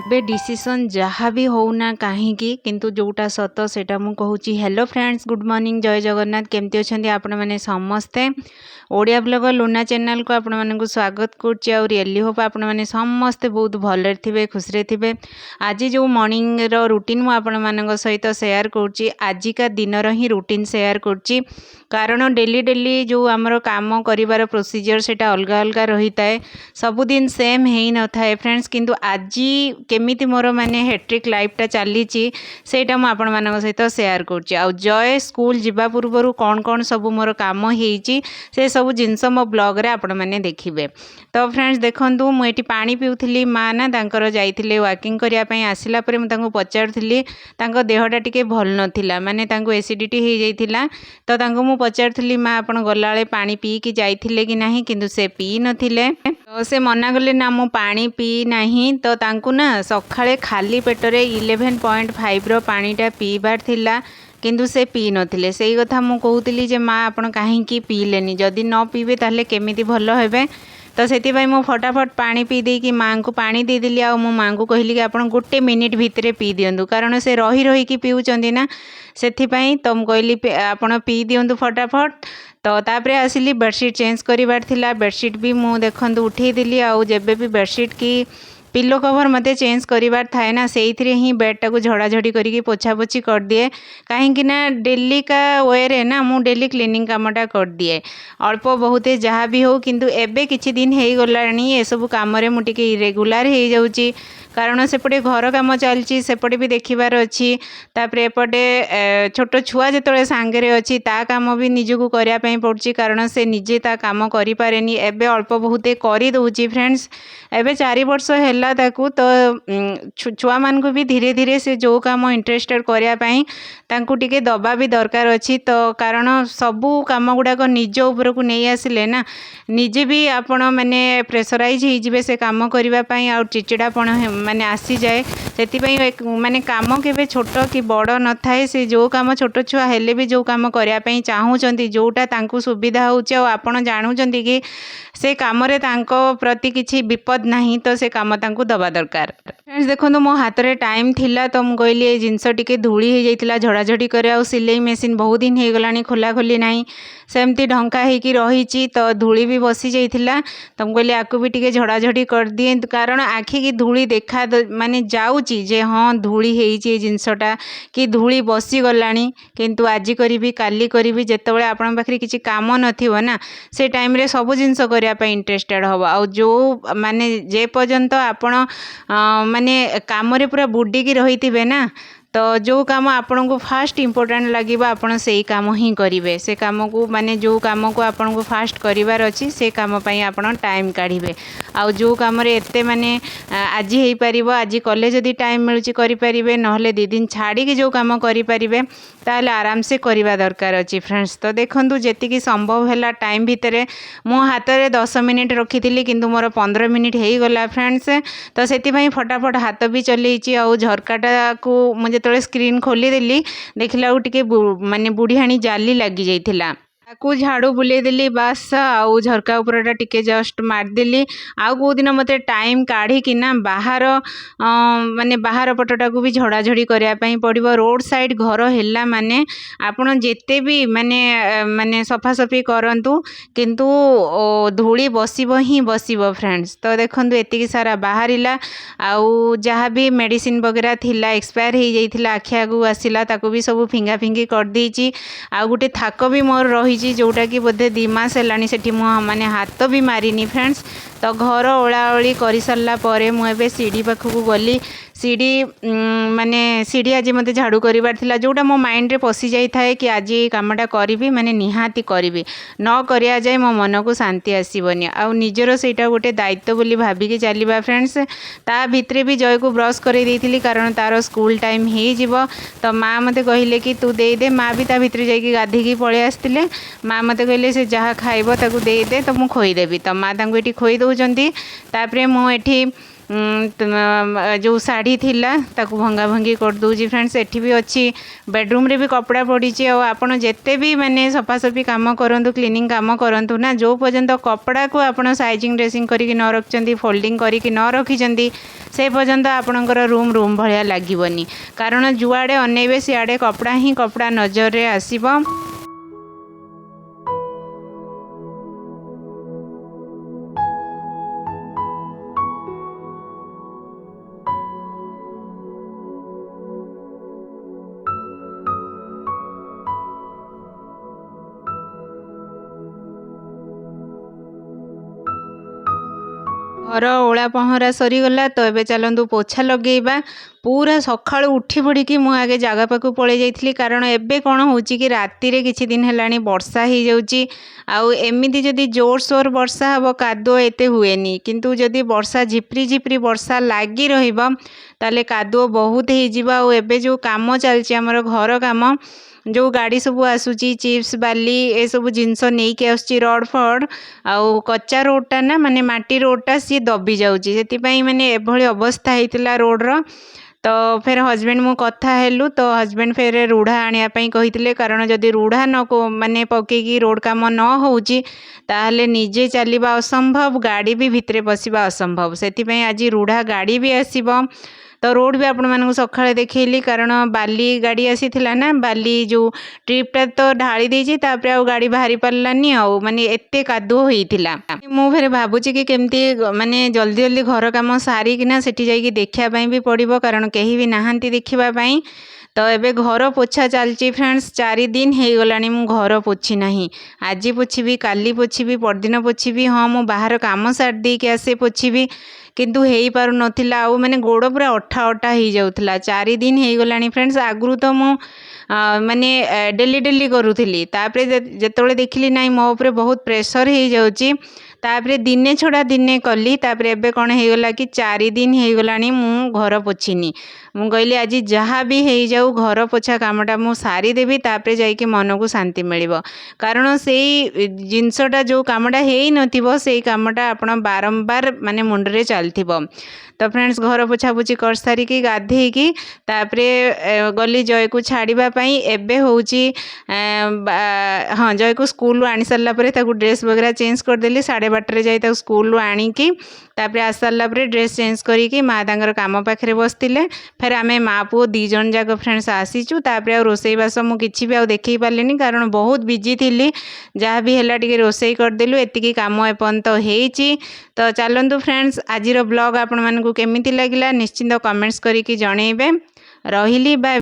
एबे डिसीजन जहाँ भी होना कहीं किंतु जोटा सत सेटा मु कहूँ। हेलो फ्रेंड्स, गुड मॉर्निंग, जय जगन्नाथ। केमती अच्छा आपण मैंने समस्ते ओडिया ब्लॉगर लुना चैनल को आपण मानक स्वागत करुच्ची। रियली होप आपण मैंने समस्ते बहुत भलरे थे, खुशी थे। आज जो मॉर्निंग रो रूटीन मु आपण मानक सहित शेयर करुच्ची। आजिका दिन ही रूटीन शेयर करुच्ची कारण डेली डेली जो आमर काम करिवार प्रोसीजर सेटा अलग अलग रही थाए, सबुदिन सेम ही न थाए फ्रेंड्स। किंतु आज केमिति मोर माने हेट्रिक लाइफटा चली सेटा मु आपण मानक सहित शेयर करुच्ची। आ जय स्कूल जिबा पूर्व कौन कौन सब मोर काम होईची से सब जिनस मो ब्लॉग रे आपण माने देखिबे। तो फ्रेंड्स देखंतु मु एटी पानी पिउथली, माँ ना तांकर जाइथिले वॉकिंग करिया पई। आसिला परे मु तांको पचारथिली, तांको देहटा टिके भल नथिला, माने तांको एसिडिटी हो जाइथिला। तो तांको मु पचारथिली, माँ आपण गलाळे पानी पी की जाइथिले कि नाही, किंतु से पी नथिले। तो से मना गले ना मु पानी पी नाही। तो तांको ना सखाळे खाली पेटरे 11.5 रो पानीटा पीबार थिला, किंतु से पी नथिले। सेही कथा मु कहूतिली जे माँ आपण काहेकि पीलेनी, जदि न पीबे ताहले केमिति भल हेबे। तो से मु फटाफट पानी पी देकी माँ को पानी दे देली। आ मो माँ को कहली कि आपण गोटे मिनिट भितरे पी दियंतु, कारण से रही रही कि पीउचंदी ना, सेथिपई। तो मु कहली आपण पी दियंतु फटाफट। तो तापरे आसिली बेडशीट चेंज करिवार थिला। बेडशीट भी मु देखंतु उठेई दिली। आ जेबे भी बेडशीट की पिलो कवर मते चेंज करिवार थाए ना, सेइथिरे ही बेडटा को झड़ाझड़ी करके पोछा पोछी कर दिए। कहीं ना डेली का वे रे ना मु डेली क्लीनिंग कामटा कर दिए, अल्प बहुत जहाँ भी हो। किंतु एबे किछि दिन हे गलानी ए सब काम रे मु टिके इरेगुलर हे जाउची, कारण सेपटे घर काम चलची, सेपटे भी देखिबार अछि। तापरे एपटे छोट छुआ जेतळे सांगे रे अछि, ता काम भी निजको करिया पई पड़ची, कारण से निजे ता काम करि पारेनी। एबे अल्प बहुते करि दउची फ्रेंड्स। एबे 4 वर्ष हैला ताकू। तो छुआ मान को भी धीरे धीरे से जो काम इंटरेस्टेड करिया पई तांकू टिके दबा भी दरकार अछि। तो कारण सबू काम गुडा को निज ऊपर को नहीं आसिले ना, निजे भी आपण माने प्रेशराइज हो जिवे से काम करिवा पई, आ चिचिड़ापण माने आसी जाए। सेतिपई माने काम केबे छोट कि बड़ न थाए, से जो काम छोट छुआ हेले भी जो काम करिया पई चाहूचंती, जोटा तांकू सुविधा होउचे आ आपण जानुचंती कि से काम रे तांको प्रति किछि विपद नाही, तो से काम तांकू दबा दरकार। फ्रेंड्स देखो मो हाथ रे टाइम थिला, तो मु कहली ए जिंस टिके धूली हो जाइतिला झड़ाझड़ी करे। आ सिलाई मेसिन बहुत दिन हो गलानी खोला खोली नाही, सेमती ढंका होइकी रहिची। तो धूली भी बसी जाइतिला। तो मु कहली आकु भी टिके झड़ाझड़ी कर दिए, कारण आखि की धूली देखा माने जाउची जे हाँ धूली होइची ए जिंसटा, कि धूली बसी गलानी। किंतु आज करी काली करी, जेतेबेले आपण पाखरे किछि काम नथिवो ना, से टाइम रे सब जिंस करिया पई इंटरेस्टेड हबो। आ जो माने जे पर्यंत आपण माने काम रे पूरा बुडी की रहिथिबे ना, तो जो काम आपन को फास्ट इम्पोर्टेंट लगे आपन से काम ही करेंगे। से काम को माने जो काम को आपन को फास्ट करिवार अछि, से काम पई आपन टाइम काढ़िबे। आ जो काम रे एते माने आज हेई परिबो, आज कॉलेज जदी टाइम मिलुची करि परिबे, नहले 2 दिन छाड़ी के जो काम करि परिबे, ताले आराम से करिवा दरकार अछि फ्रेंड्स। तो देखंतु जेति की संभव हैला टाइम भितरे मो हाथ रे 10 मिनिट रखिथिली, किंतु मोर 15 मिनिट हेई गला फ्रेंड्स। तो सेति पई फटाफट हाथ भी चलेइची। आ झरकाटा को मुझे तो स्क्रीन खोली देली, देखला टिके माने बुढ़ियाणी जाली लगी जाइथिला, ताकू झाड़ू बुले देली बास। आउ झरका उपरटा टिके जस्ट मारदेली। आउ को दिन मते टाइम काढ़ी कि ना बाहर माने बाहर पटटा को भी झड़ाझड़ी करिया पई पड़िबो। रोड साइड घर हैला माने आपण जेते भी माने माने सफा सफी करंतु, किंतु धूली बसिबो ही बसिबो फ्रेंड्स। तो देखंतु एतिकी सारा बाहरिला। आउ जहाँ भी मेडिसिन वगैरह थिला एक्सपायर हो जाइथिला, आखिया को आसिला, ताको भी सब फिंगा फिंगी कर देइची। आ गुटे थाक भी मोर रही जोटा कि बोधे 2 मास हेलानी सेठी मु माने हाथ भी मारिनी फ्रेंड्स। तो घर ओलाओली कर सारा पर मुझे सीढ़ी पाखक गली। सीढ़ी माने सीढ़ी आज मते झाड़ू करिवार थिला, जोटा मो माइंड रे पसी जाई थाए कि आज ये कामटा करी माने निहाती करी, न करिया जाए मो मन को शांति आसीबनी। आ निजर सेटा गोटे दायित्व बोली भाबिकी चलिबा फ्रेंड्स। ता भितरे भी जय को ब्रश करे देइथिली, कारण तार स्कूल टाइम हे जिवो। तो माँ मते कहिले कि तू दे दे। माँ भी ता भितरे जाइकी गाधेकी पळे आस्तिले। माँ मते कहले से जहाँ खाइबो ताकू दे दे, तो मु खोई देबी। तो माँ तांको एठी खोई दउचंती। तापरे मु एठी जो शाढ़ी थिला ताकू भंगा भंगी कर दूजी फ्रेंड्स। एठी भी अच्छी बेडरूम रे भी कपड़ा पड़ी आपण जेते भी माने सफासफी काम करंतु क्लीनिंग काम करंतु ना जो पर्यंत कपड़ा को आपण साइजिंग ड्रेसिंग करके न रखचंदी फोल्डिंग करके न रखिचंदी से पर्यंत आपणकर रूम रूम भलिया लागबनी कारण जुआड़े अनेबे सियाड़े कपड़ा ही कपड़ा नजर रे आसीबो। घर ओला पहरा सरीगला तो ये चलतु पोछा लगेबा। पूरा सकाळु उठी पड़ी मु आगे जगह पाक पलि जाइली कारण एबे कौन हो कि राति रे किछि दिन हेलानी वर्षा हो जाउची। आउ एमिति जदि जोर सोर वर्षा हबो कादुओ एते हुएनी किंतु जदि वर्षा झिप्री झिप्री वर्षा लागी रहिबो ताले कादुओ बहुत हो जिबा। आउ एबे जो काम चलछि हमर घर काम जो गाड़ी सब आसूची चिप्स बाली ए सब जिनस नहीं के आसुची रड फड आउ कच्चा रोडटा ना माने माटी रोडटा सी दबी जाउची सेतिपई माने एभली अवस्था हेतिला रोड रो। तो फिर हजबैंड मु कथा हेलु तो हजबैंड फिर रूढ़ा आनिया पई कहितले कारण जदि रूढ़ा न को माने पकेकी रोड काम न होउची ताहले निजे चलिबा असंभव गाड़ी भी भितरे पसिबा असंभव सेतिपई आज रूढ़ा गाड़ी भी आसीबो। तो रोड भी आपण मानक सकाळे देखैली कारण बाली गाड़ी आसी थिला ना बाली जो ट्रिपटा तो ढाली देछि तापरे आ गाड़ी बाहरी पारलानी आ माने एते कादुओ होइथिला। मु फेर भाबुची कि केमती माने जल्दी जल्दी घर काम सारी किना सेठी जाइकी देखिया पई भी पड़िबो कारण केही भी नाहांती देखिबा पई। तो एबे घर पोछा चलची फ्रेंड्स 4 दिन हो गलानी मु घर पोछि नाही। आज पोछिबी काली पोछिबी परदिन पोछिबी हाँ मु बाहर काम सार दे के आसे पोछिबी किंतु हेई पारु नथिला आउ माने गोड़ पूरा अठा अठा हो जाउथला। 4 दिन हो गलानी फ्रेंड्स। आगुरु तो मु माने डेली डेली करूथली तापरे जेतोले देखिली नाही मो ऊपर बहुत प्रेशर हो जाउची तापरे दिने छड़ा दिने कली तापरे एबे कौन हो गला कि 4 दिन हो गलानी मु घर पोछिनी। मु कहली आज जहाँ भी हो जाऊ घर पोछा कामटा मु सारी देवी तापरे जाइके मन को शांति मिलिबो कारण सेई जिनसटा जो कामटा हेई नथिबो सेई कामटा आपण बारंबार माने मुंडरे चलथिबो। तो फ्रेंड्स घर पोछा पोछी कर सारिकी गाधेइकी तापरे गली जय को छाड़िबा पई एबे होउची हाँ जय को स्कूल आनी सारला परे ताकू ड्रेस वगैरह चेंज कर देली 12:30 रे जाई ताकू स्कूल आनिकी तापरे आस सारला परे ड्रेस चेंज करिकी माँ तांकर काम पाखरे बसतिले फिर आमे माँ पुओ 2 जन जाक फ्रेंड्स आसीचु तापरे आ रोसई बास मु किछि भी आ देखै पारलिनी कारण बहुत बिजी थिली जहाँ भी हेला टिके रोसई कर देलु एतिकी काम एपन तो हेइची। तो चलंतु फ्रेंड्स आजिर ब्लॉग आपण मानकू केमिति लागिला निश्चिंत कमेंट्स करिकी जणैबे। रहिली बाय।